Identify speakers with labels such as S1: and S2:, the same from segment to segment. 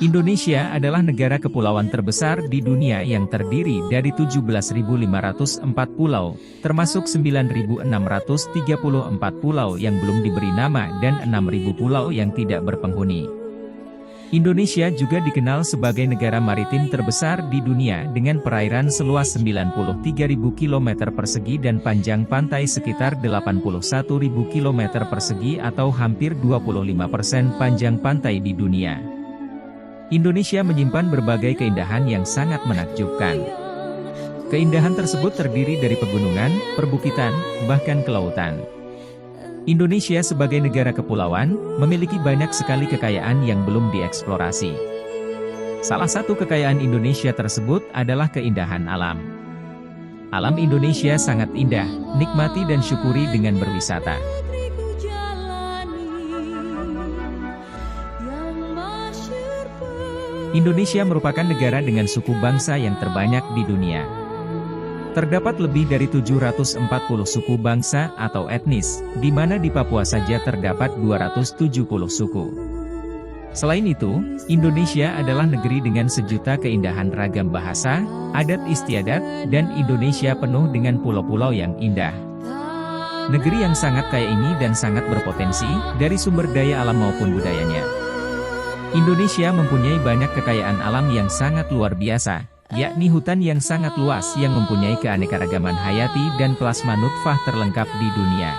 S1: Indonesia adalah negara kepulauan terbesar di dunia yang terdiri dari 17.504 pulau, termasuk 9.634 pulau yang belum diberi nama dan 6.000 pulau yang tidak berpenghuni. Indonesia juga dikenal sebagai negara maritim terbesar di dunia dengan perairan seluas 93.000 km persegi dan panjang pantai sekitar 81.000 km persegi atau hampir 25% panjang pantai di dunia. Indonesia menyimpan berbagai keindahan yang sangat menakjubkan. Keindahan tersebut terdiri dari pegunungan, perbukitan, bahkan kelautan. Indonesia sebagai negara kepulauan, memiliki banyak sekali kekayaan yang belum dieksplorasi. Salah satu kekayaan Indonesia tersebut adalah keindahan alam. Alam Indonesia sangat indah, nikmati dan syukuri dengan berwisata. Indonesia merupakan negara dengan suku bangsa yang terbanyak di dunia. Terdapat lebih dari 740 suku bangsa atau etnis, di mana di Papua saja terdapat 270 suku. Selain itu, Indonesia adalah negeri dengan sejuta keindahan ragam bahasa, adat istiadat, dan Indonesia penuh dengan pulau-pulau yang indah. Negeri yang sangat kaya ini dan sangat berpotensi, dari sumber daya alam maupun budayanya. Indonesia mempunyai banyak kekayaan alam yang sangat luar biasa, yakni hutan yang sangat luas yang mempunyai keanekaragaman hayati dan plasma nutfah terlengkap di dunia.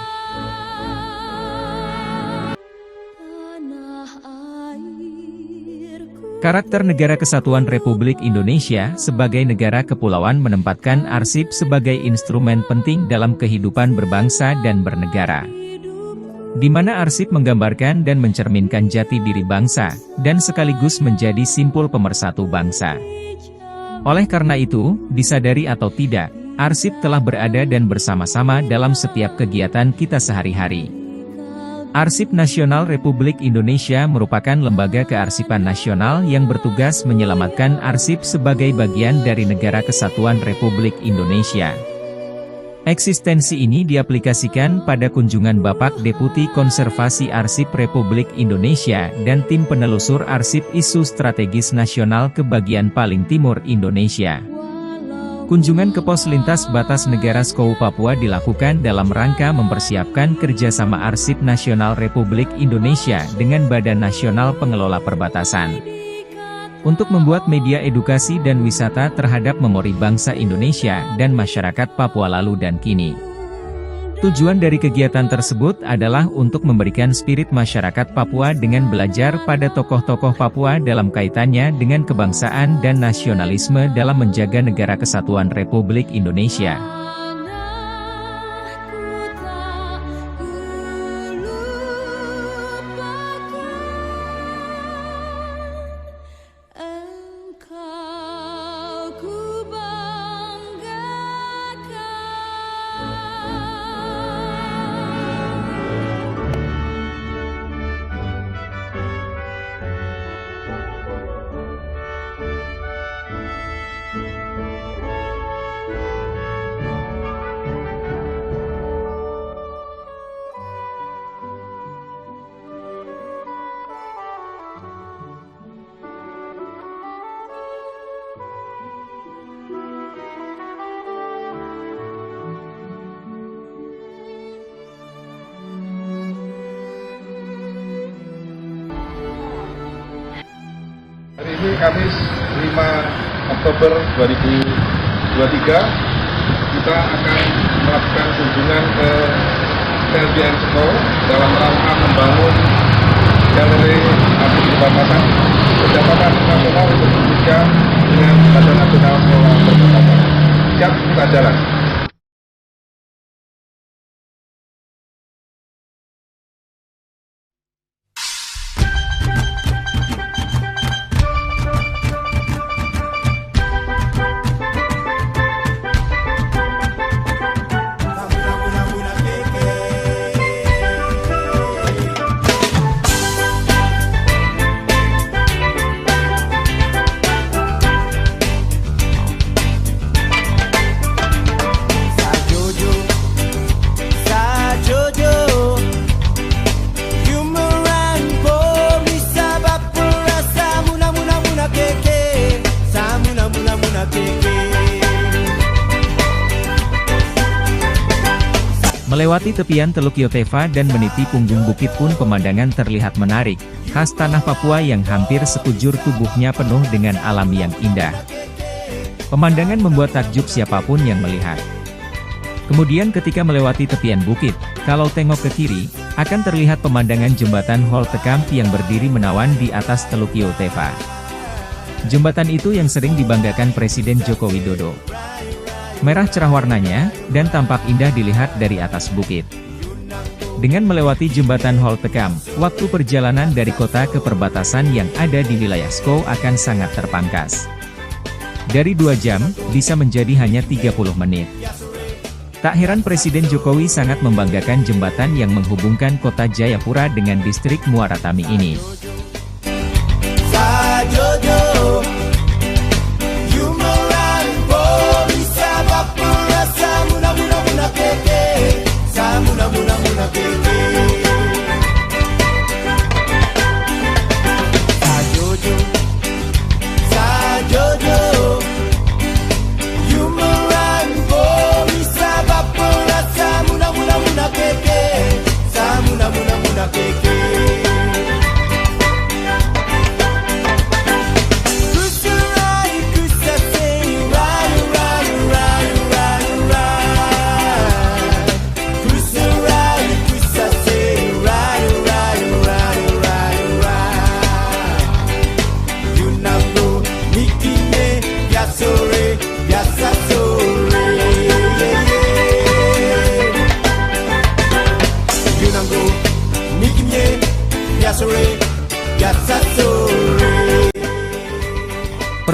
S1: Karakter Negara Kesatuan Republik Indonesia sebagai negara kepulauan menempatkan arsip sebagai instrumen penting dalam kehidupan berbangsa dan bernegara, di mana arsip menggambarkan dan mencerminkan jati diri bangsa, dan sekaligus menjadi simpul pemersatu bangsa. Oleh karena itu, disadari atau tidak, arsip telah berada dan bersama-sama dalam setiap kegiatan kita sehari-hari. Arsip Nasional Republik Indonesia merupakan lembaga kearsipan nasional yang bertugas menyelamatkan arsip sebagai bagian dari Negara Kesatuan Republik Indonesia. Eksistensi ini diaplikasikan pada kunjungan Bapak Deputi Konservasi Arsip Republik Indonesia dan tim penelusur arsip isu strategis nasional ke bagian paling timur Indonesia. Kunjungan ke pos lintas batas negara Skou Papua dilakukan dalam rangka mempersiapkan kerjasama Arsip Nasional Republik Indonesia dengan Badan Nasional Pengelola Perbatasan, untuk membuat media edukasi dan wisata terhadap memori bangsa Indonesia dan masyarakat Papua lalu dan kini. Tujuan dari kegiatan tersebut adalah untuk memberikan spirit masyarakat Papua dengan belajar pada tokoh-tokoh Papua dalam kaitannya dengan kebangsaan dan nasionalisme dalam menjaga Negara Kesatuan Republik Indonesia.
S2: Hari ini Kamis 5 Oktober 2023, kita akan melakukan kunjungan ke LBN Skou dalam rangka membangun galeri arsip perbatasan kerjasama nasional untuk Indonesia dengan Badan Nasional Pengelola Perbatasan. Siap, kita jalan.
S1: Melewati tepian Teluk Yotefa dan meniti punggung bukit pun pemandangan terlihat menarik, khas tanah Papua yang hampir sekujur tubuhnya penuh dengan alam yang indah. Pemandangan membuat takjub siapapun yang melihat. Kemudian ketika melewati tepian bukit, kalau tengok ke kiri, akan terlihat pemandangan jembatan Holtekamp yang berdiri menawan di atas Teluk Yotefa. Jembatan itu yang sering dibanggakan Presiden Joko Widodo. Merah cerah warnanya, dan tampak indah dilihat dari atas bukit. Dengan melewati jembatan Holtekamp, waktu perjalanan dari kota ke perbatasan yang ada di wilayah Skau akan sangat terpangkas. Dari 2 jam, bisa menjadi hanya 30 menit. Tak heran Presiden Jokowi sangat membanggakan jembatan yang menghubungkan kota Jayapura dengan distrik Muara Tami ini.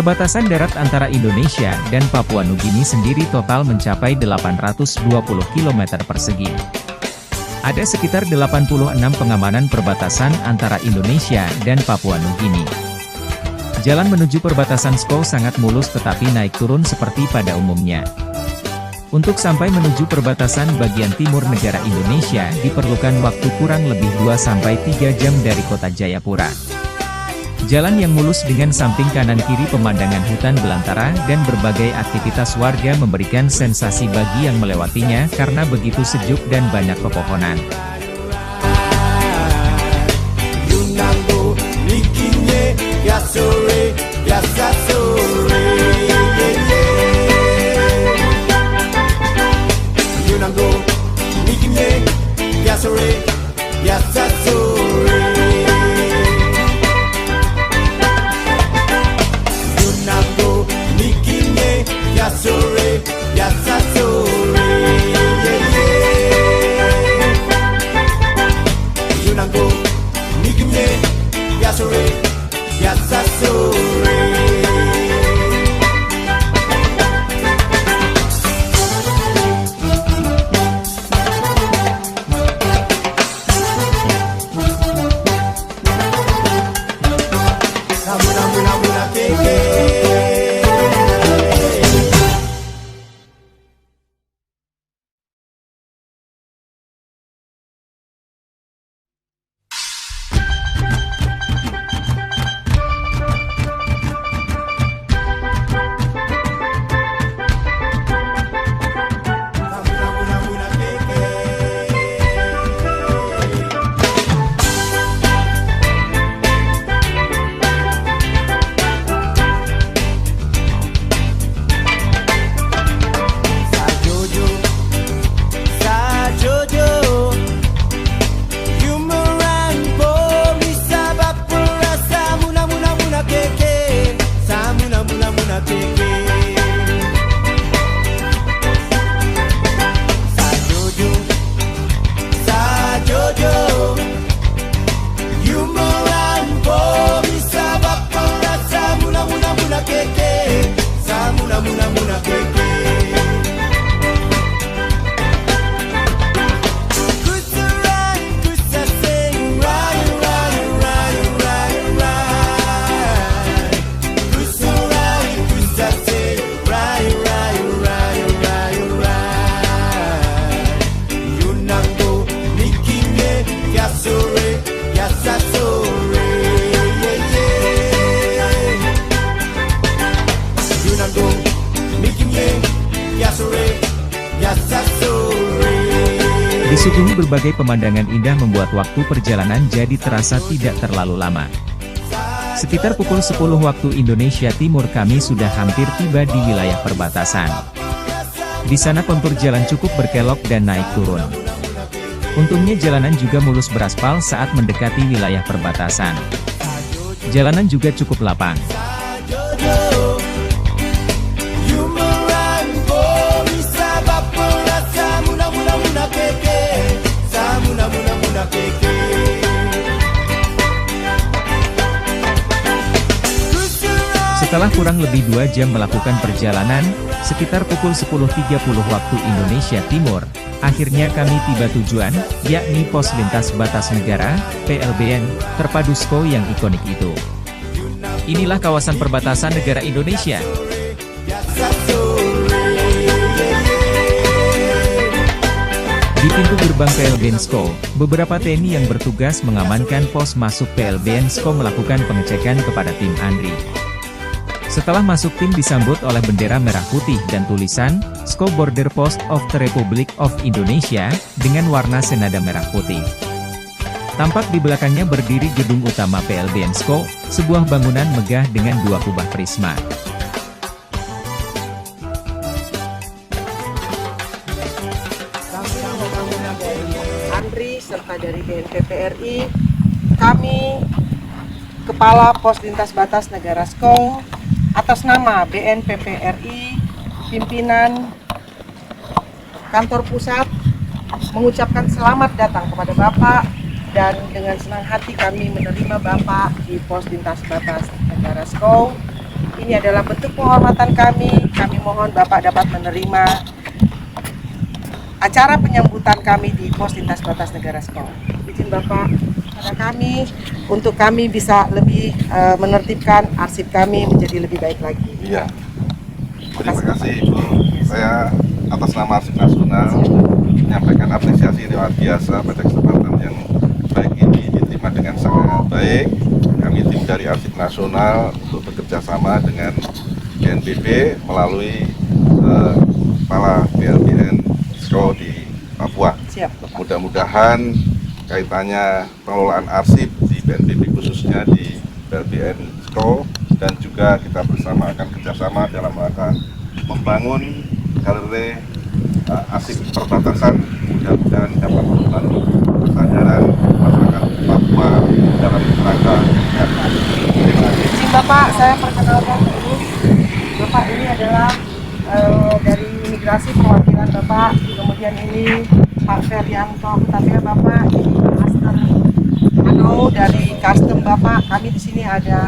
S1: Perbatasan darat antara Indonesia dan Papua Nugini sendiri total mencapai 820 km persegi. Ada sekitar 86 pengamanan perbatasan antara Indonesia dan Papua Nugini. Jalan menuju perbatasan Skau sangat mulus tetapi naik turun seperti pada umumnya. Untuk sampai menuju perbatasan bagian timur negara Indonesia diperlukan waktu kurang lebih 2-3 jam dari kota Jayapura. Jalan yang mulus dengan samping kanan kiri pemandangan hutan belantara dan berbagai aktivitas warga memberikan sensasi bagi yang melewatinya karena begitu sejuk dan banyak pepohonan. Disuguhi berbagai pemandangan indah membuat waktu perjalanan jadi terasa tidak terlalu lama. Sekitar pukul 10 waktu Indonesia Timur kami sudah hampir tiba di wilayah perbatasan. Di sana kontur jalan cukup berkelok dan naik turun. Untungnya jalanan juga mulus beraspal saat mendekati wilayah perbatasan. Jalanan juga cukup lapang. Setelah kurang lebih 2 jam melakukan perjalanan, sekitar pukul 10.30 waktu Indonesia Timur, akhirnya kami tiba tujuan, yakni Pos Lintas Batas Negara, PLBN, terpadu SCO yang ikonik itu. Inilah kawasan perbatasan negara Indonesia. Di pintu gerbang PLBN SCO, beberapa TNI yang bertugas mengamankan pos masuk PLBN SCO melakukan pengecekan kepada tim ANRI. Setelah masuk tim disambut oleh bendera merah putih dan tulisan, SCO Border Post of the Republic of Indonesia, dengan warna senada merah putih. Tampak di belakangnya berdiri gedung utama PLBN SCO, sebuah bangunan megah dengan 2 kubah prisma.
S3: ANRI serta dari BNPP RI, kami Kepala Pos Lintas Batas Negara SCO, atas nama BNPP RI, pimpinan kantor pusat, mengucapkan selamat datang kepada Bapak, dan dengan senang hati kami menerima Bapak di Pos Lintas Batas Negara SCO. Ini adalah bentuk penghormatan kami mohon Bapak dapat menerima acara penyambutan kami di Pos Lintas Batas Negara SCO. Izin Bapak pada kami, untuk kami bisa lebih menertibkan arsip kami menjadi lebih baik lagi.
S2: Iya. Terima kasih Ibu. Saya atas nama Arsip Nasional menyampaikan apresiasi luar biasa pada kesempatan yang baik ini diterima dengan sangat baik. Kami tim dari Arsip Nasional untuk bekerja sama dengan BNPB melalui Kepala BLBN SCO di Papua.
S3: Siap.
S2: Mudah-mudahan kaitannya pengelolaan arsip di BNPB khususnya di BLBN SCO, dan juga kita bersama akan kerjasama dalam rangka membangun galeri arsip perbatasan. Mudah-mudahan dapat membantu kesadaran masyarakat Papua dalam rangka.
S3: Izin Bapak, saya perkenalkan dulu. Bapak ini adalah dari imigrasi perwakilan Bapak, kemudian ini Pak Ferianto Hutapea Bapak, ini Master Ano dari Custom Bapak. Kami di sini ada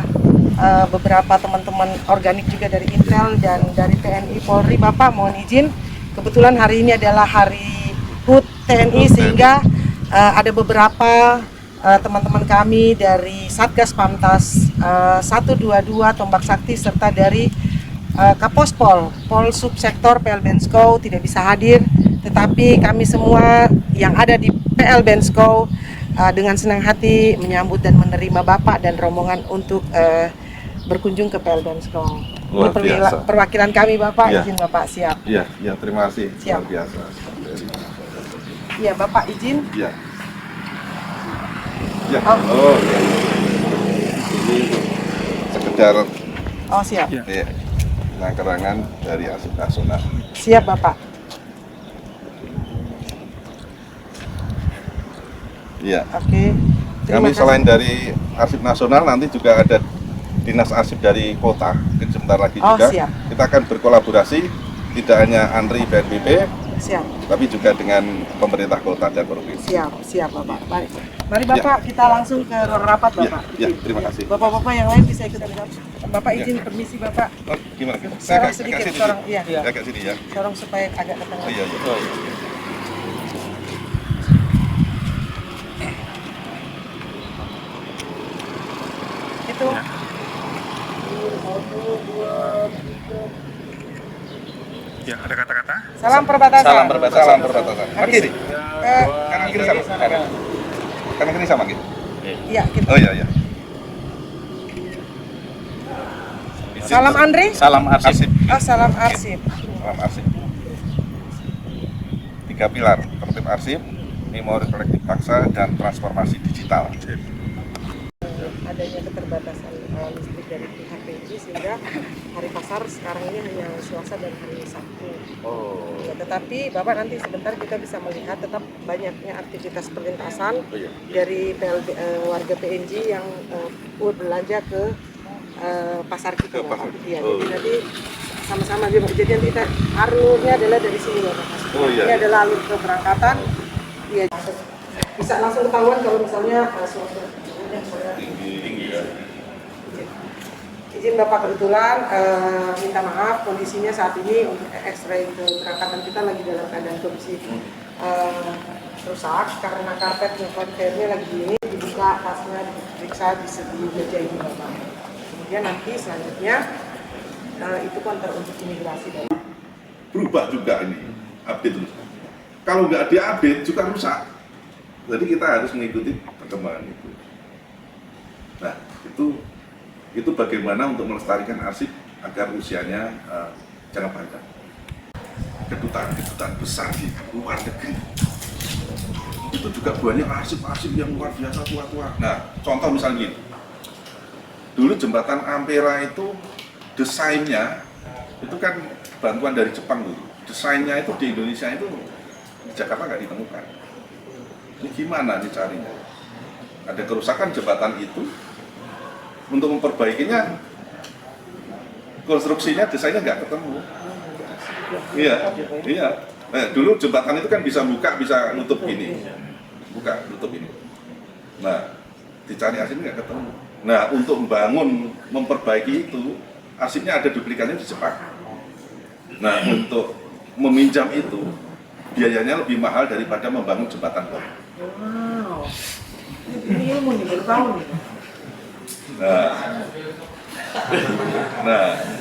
S3: beberapa teman-teman organik juga dari Intel dan dari TNI Polri. Bapak mohon izin, kebetulan hari ini adalah hari HUT TNI sehingga ada beberapa teman-teman kami dari Satgas Pamtas 122 Tombak Sakti serta dari Kapospol, Pol Subsektor PLBN SCO tidak bisa hadir, tetapi kami semua yang ada di PLBN SCO dengan senang hati menyambut dan menerima Bapak dan rombongan untuk berkunjung ke PLBN SCO.
S2: Luar biasa.
S3: Perwakilan kami Bapak,
S2: Ya.
S3: izin Bapak siap.
S2: Iya, ya, terima kasih.
S3: Siap.
S2: Luar biasa.
S3: Iya Bapak izin.
S2: Iya. Ya.
S3: Oh.
S2: Oh, ya. Ini sekedar
S3: Siap.
S2: ya, keterangan dari Arsip Nasional.
S3: Siap Bapak.
S2: Iya.
S3: Oke.
S2: Kami selain dari Arsip Nasional nanti juga ada dinas arsip dari kota. Mungkin sebentar lagi juga.
S3: Siap.
S2: Kita akan berkolaborasi tidak hanya ANRI BNPB,
S3: Siap.
S2: tapi juga dengan pemerintah kota dan provinsi.
S3: Siap Bapak. Mari Bapak kita langsung ke ruang rapat Bapak.
S2: Ya, terima kasih.
S3: Bapak-bapak yang lain bisa ikut dalam. Bapak izin permisi Bapak.
S2: Oh, gimana?
S3: Sorong sedikit,
S2: sini.
S3: sorong, iya.
S2: Agak sini ya.
S3: Sorong supaya agak ke tengah.
S2: Oh, iya, iya.
S3: Itu.
S4: Ya, ada kata-kata?
S3: Salam perbatasan.
S2: Salam perbatasan. Kiri.
S3: Eh,
S2: Kanan kiri sama. Kanan kiri sama gitu.
S3: Iya, kita.
S2: Oh iya, iya.
S3: Salam Andri.
S4: Salam arsip.
S3: Salam arsip.
S2: Salam arsip. 3 pilar tertib arsip, memori kolektif bangsa, dan transformasi digital.
S3: Adanya keterbatasan listrik dari pihak PNJ sehingga hari pasar sekarang ini hanya Selasa dan hari Sabtu. Ya, tetapi Bapak nanti sebentar kita bisa melihat tetap banyaknya aktivitas perlintasan dari warga PNJ yang berbelanja ke pasar kita. Bapak. Ya, jadi nanti sama-sama jadi nanti kita alurnya adalah dari sini Bapak. Ini adalah alur keberangkatan. Ya, bisa langsung ketahuan kalau misalnya suatu
S2: Tinggi ya.
S3: izin Bapak kebetulan minta maaf kondisinya saat ini untuk X-ray keberangkatan kita lagi dalam keadaan kondisi rusak karena karpet konveyornya lagi ini dibuka tasnya diperiksa di segi meja ini Bapak. Kemudian nanti selanjutnya itu konter untuk imigrasi Bapak.
S2: Berubah juga ini update terus. Kalau nggak diupdate juga rusak. Jadi kita harus mengikuti perkembangan itu. Nah, itu bagaimana untuk melestarikan arsip agar usianya jangka panjang. Kedutaan besar di luar negeri itu juga banyak arsip-arsip yang luar biasa tua-tua. Nah, contoh misalnya gini, dulu jembatan Ampera itu desainnya itu kan bantuan dari Jepang dulu. Desainnya itu di Indonesia itu di Jakarta nggak ditemukan. Ini gimana dicarinya? Ada kerusakan jembatan itu. Untuk memperbaikinya, konstruksinya, desainnya nggak ketemu. Iya. Nah, dulu jembatan itu kan bisa buka, bisa nutup gini, buka, nutup ini. Nah, dicari arsipnya nggak ketemu. Nah, untuk memperbaiki itu, arsipnya ada duplikatnya di Jepang. Nah, untuk meminjam itu, biayanya lebih mahal daripada membangun jembatan baru.
S3: Wow, ini ilmu nih, baru tahu nih.
S2: Nah,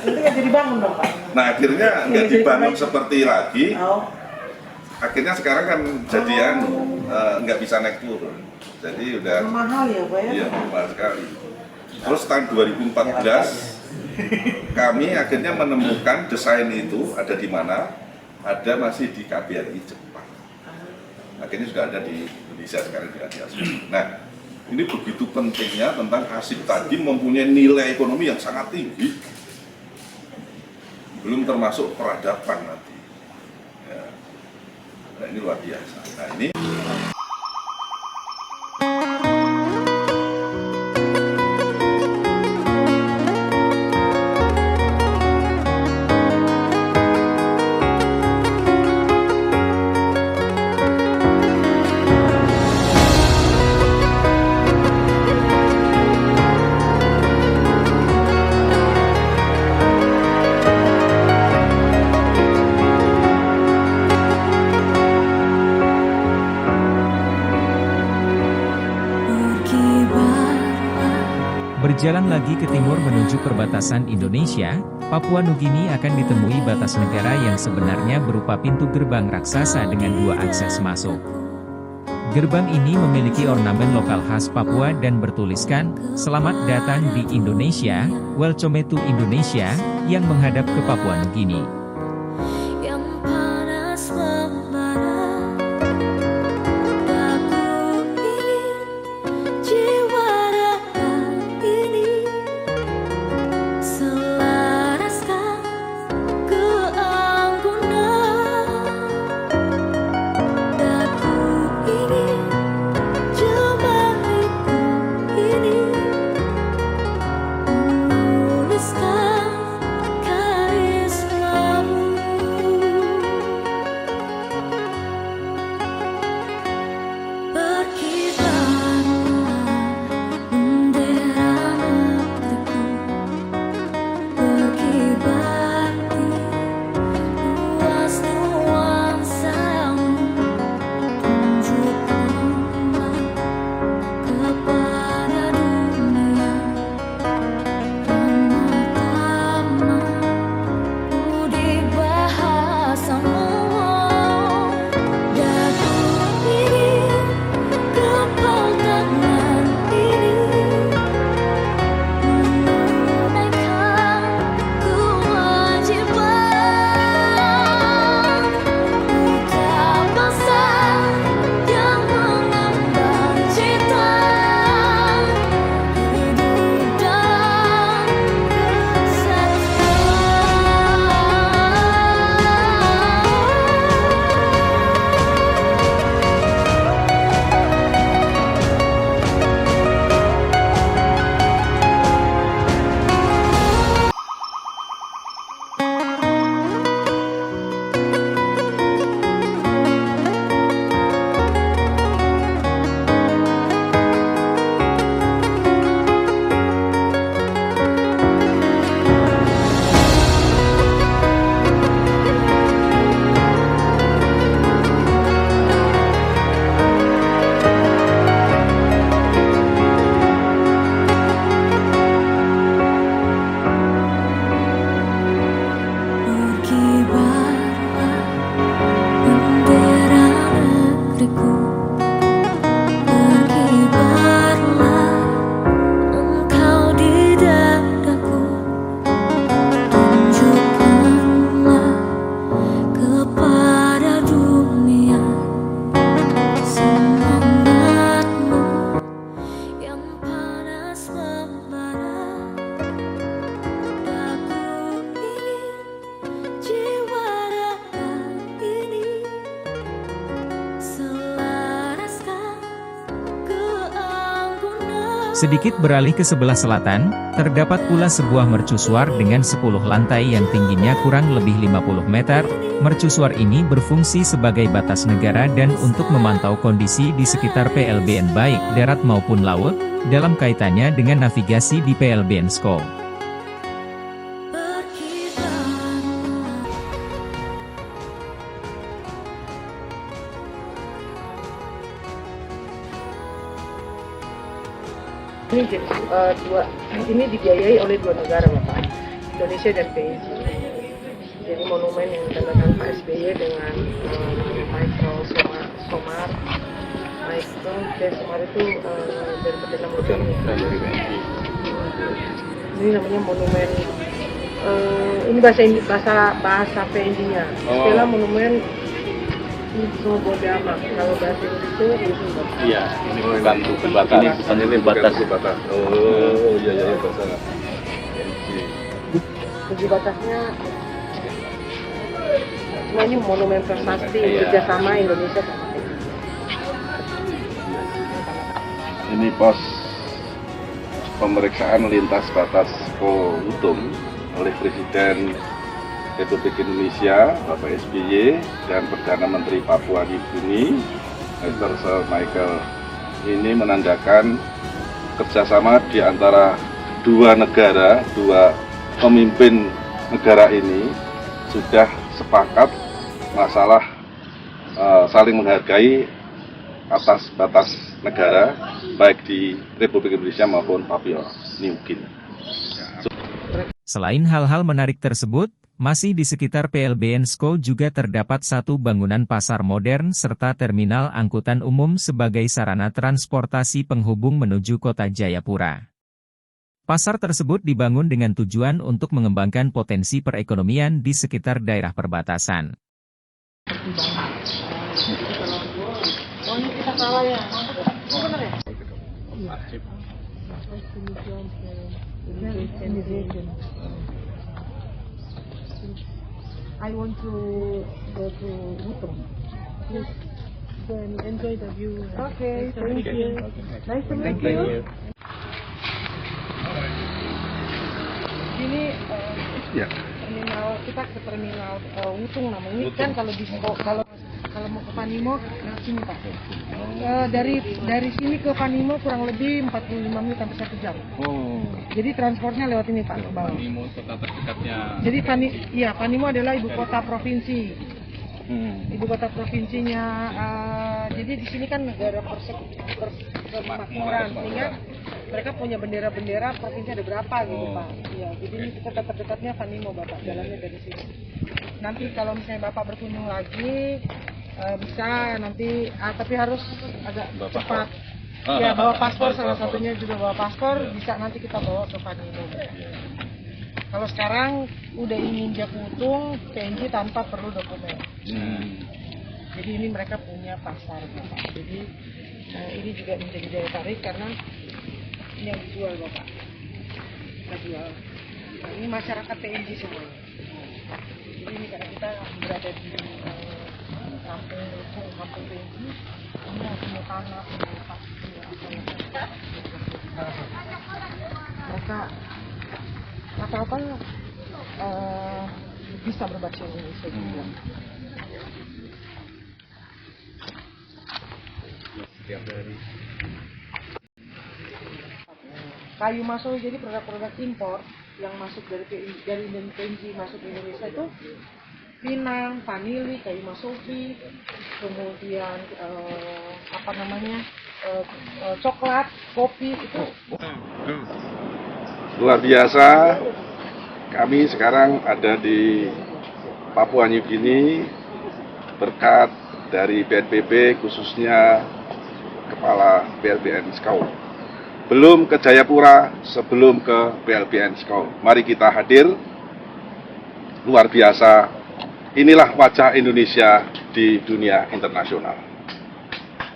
S3: itu nggak jadi bangun dong Pak?
S2: Nah akhirnya nggak dibangun seperti lagi.
S3: Oh.
S2: Akhirnya sekarang kan jadian nggak bisa naik turun. Jadi udah
S3: Mahal ya Pak ya?
S2: Iya, mahal sekali. Terus tahun 2014 kami akhirnya menemukan desain itu ada di mana? Ada masih di KBRI Jepang. Akhirnya sudah ada di Indonesia sekarang di Asia. Nah, ini begitu pentingnya tentang arsip tadi mempunyai nilai ekonomi yang sangat tinggi. Belum termasuk peradaban nanti. Ya. Nah ini luar biasa. Nah ini
S1: Berjalan lagi ke timur menuju perbatasan Indonesia, Papua Nugini akan ditemui batas negara yang sebenarnya berupa pintu gerbang raksasa dengan 2 akses masuk. Gerbang ini memiliki ornamen lokal khas Papua dan bertuliskan, "Selamat datang di Indonesia, Welcome to Indonesia," yang menghadap ke Papua Nugini.
S5: Karisma
S1: Sedikit beralih ke sebelah selatan, terdapat pula sebuah mercusuar dengan 10 lantai yang tingginya kurang lebih 50 meter. Mercusuar ini berfungsi sebagai batas negara dan untuk memantau kondisi di sekitar PLBN baik darat maupun laut, dalam kaitannya dengan navigasi di PLBN SCO.
S3: Ini dibiayai oleh dua negara Bapak, Indonesia dan PNG. Jadi monumen yang ditandangkan Pak SBY dengan Michael Somar. Michael Somar itu dari Perdana Menteri. Ini namanya monumen. Ini bahasa PNG-nya. Istilah monumen Sobodama. Kalau bahasa Indonesia
S5: iya, ini bukan batas. Ini batas.
S2: Oh iya bahasa.
S3: Tujuh batasnya semuanya monumen prestasi kerjasama Indonesia sama PNG.
S2: Ini pos pemeriksaan lintas batas Utung oleh Presiden Republik Indonesia Bapak SBY dan Perdana Menteri Papua New Guinea Sir Michael. Ini menandakan kerjasama di antara dua negara, dua pemimpin negara ini sudah sepakat masalah saling menghargai atas batas negara baik di Republik Indonesia maupun Papua New Guinea.
S1: Selain hal-hal menarik tersebut, masih di sekitar PLBN SCO juga terdapat satu bangunan pasar modern serta terminal angkutan umum sebagai sarana transportasi penghubung menuju kota Jayapura. Pasar tersebut dibangun dengan tujuan untuk mengembangkan potensi perekonomian di sekitar daerah perbatasan.
S3: I want to go to Utung. Please go and enjoy the view. Okay, thank you. Nice to meet you. Ini terminal, kita ke terminal Utung namanya. Ini kan kalau di kalau mau ke Panimo lewat sini Pak. Dari sini ke Panimo kurang lebih 45 menit sampai 1 jam. Jadi transportnya lewat ini Pak ke bawah.
S5: Panimo kota terdekatnya.
S3: Jadi Panimo adalah ibu kota provinsi. Ibu kota provinsinya. Jadi di sini kan negara persemakmuran, sehingga mereka punya bendera-bendera provinsi ada berapa gitu Pak. Iya, jadi ini kota terdekatnya Panimo Bapak, jalannya dari sini. Nanti kalau misalnya Bapak berkunjung lagi bisa nanti, tapi harus agak cepat. Ya bawa paspor, salah satunya juga bawa paspor, bisa nanti kita bawa ke Panimo. Kalau sekarang udah injak Utung, PNG tanpa perlu dokumen. Jadi ini mereka punya pasar Bapak. Jadi ini juga menjadi daya tarik karena ini yang dijual Bapak. Kita jual. Nah, ini masyarakat PNG semuanya. Jadi ini karena kita berada di kampung PNG, ini punya tanah, punya pasir, mereka rata-rata bisa berbahasa Indonesia juga. Kayu masuk, jadi produk-produk impor yang masuk dari PNG masuk ke Indonesia itu pinang, vanili, kayu masovi, kemudian coklat, kopi itu.
S2: Luar biasa, kami sekarang ada di Papua New Guinea berkat dari BNPB, khususnya Kepala PLBN SCO. Belum ke Jayapura, sebelum ke PLBN SCO. Mari kita hadir, luar biasa. Inilah wajah Indonesia di dunia internasional.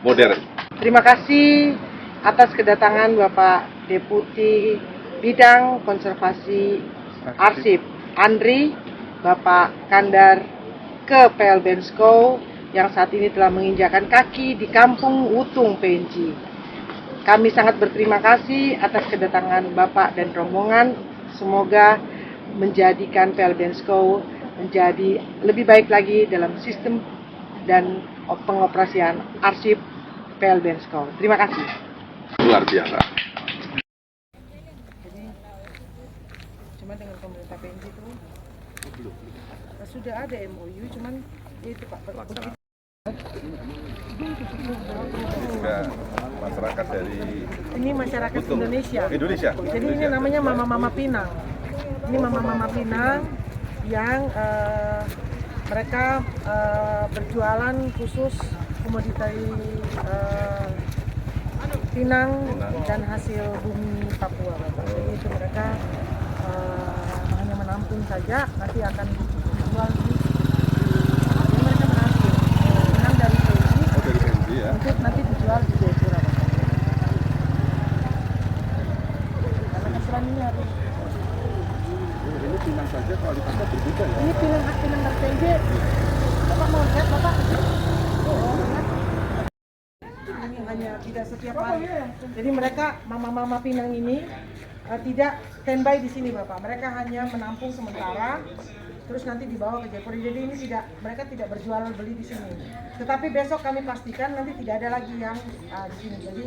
S2: Modern.
S3: Terima kasih atas kedatangan Bapak Deputi Bidang Konservasi Arsip Andri, Bapak Kandar ke PLBN SCO yang saat ini telah menginjakkan kaki di Kampung Utung PNG. Kami sangat berterima kasih atas kedatangan Bapak dan rombongan. Semoga menjadikan PLBN SCO menjadi lebih baik lagi dalam sistem dan pengoperasian arsip PLBN SCO. Terima kasih.
S2: Luar biasa.
S3: Cuma dengan pemerintah PNG itu sudah ada MOU, cuman itu Pak.
S2: Juga masyarakat dari
S3: Ini masyarakat
S2: Butung.
S3: Indonesia.
S2: Indonesia.
S3: Jadi ini namanya Mama-Mama Pinang. Ini Mama-Mama Pinang yang mereka berjualan khusus komoditas pinang dan hasil bumi Papua. Jadi itu mereka hanya menampung saja, nanti akan dijual jadi mereka menampung pinang dari PNG
S2: ya.
S3: untuk nanti dijual di Jayapura. Karena keselan ini harus
S2: Ini pinang saja kualitasnya berbeda ya.
S3: ini pinang dari PNG. Bapak mau lihat Bapak? Ini hanya tidak setiap hari. Jadi mereka mama-mama pinang ini tidak standby di sini Bapak. Mereka hanya menampung sementara, terus nanti dibawa ke Jayapura. Jadi ini mereka tidak berjual beli di sini. Tetapi besok kami pastikan nanti tidak ada lagi yang di sini. Jadi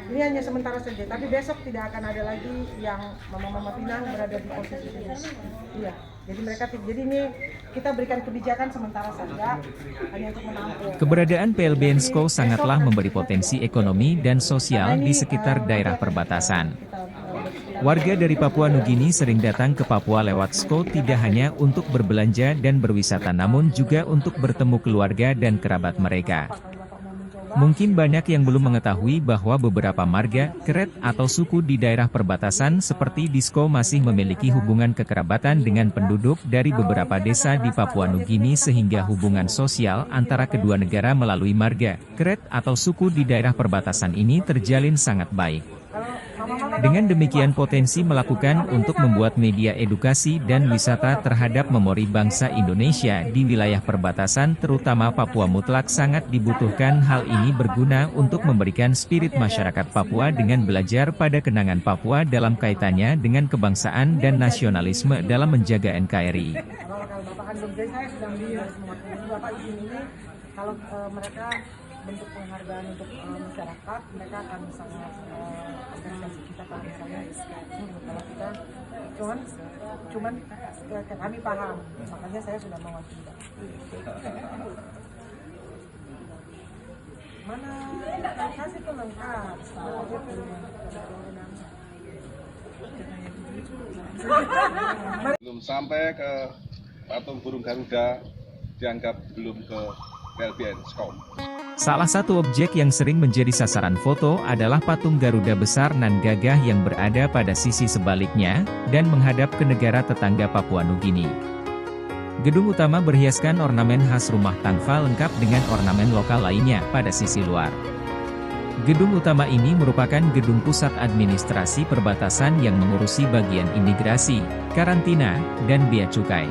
S3: ini hanya sementara saja. Tapi besok tidak akan ada lagi yang mama-mama pinang berada di posisi ini. Iya. Jadi jadi ini kita berikan kebijakan sementara saja hanya untuk menampung.
S1: Keberadaan PLBN SCO sangatlah memberi potensi ekonomi dan sosial di sekitar daerah perbatasan. Warga dari Papua Nugini sering datang ke Papua lewat SCO tidak hanya untuk berbelanja dan berwisata namun juga untuk bertemu keluarga dan kerabat mereka. Mungkin banyak yang belum mengetahui bahwa beberapa marga, keret, atau suku di daerah perbatasan seperti di SCO masih memiliki hubungan kekerabatan dengan penduduk dari beberapa desa di Papua Nugini sehingga hubungan sosial antara kedua negara melalui marga, keret, atau suku di daerah perbatasan ini terjalin sangat baik. Dengan demikian potensi melakukan untuk membuat media edukasi dan wisata terhadap memori bangsa Indonesia di wilayah perbatasan terutama Papua mutlak sangat dibutuhkan. Hal ini berguna untuk memberikan spirit masyarakat Papua dengan belajar pada kenangan Papua dalam kaitannya dengan kebangsaan dan nasionalisme dalam menjaga NKRI.
S3: Kalau mereka bentuk penghargaan untuk masyarakat, mereka akan sangat apresiasi kita kalau misalnya kalau kita cuman kami paham, makanya saya sudah mewakili. Mana kasih pelengkap,
S2: Belum sampai ke patung burung Garuda dianggap belum ke PLBN SCO.
S1: Salah satu objek yang sering menjadi sasaran foto adalah patung Garuda besar nan gagah yang berada pada sisi sebaliknya, dan menghadap ke negara tetangga Papua Nugini. Gedung utama berhiaskan ornamen khas rumah tangga lengkap dengan ornamen lokal lainnya pada sisi luar. Gedung utama ini merupakan gedung pusat administrasi perbatasan yang mengurusi bagian imigrasi, karantina, dan bea cukai.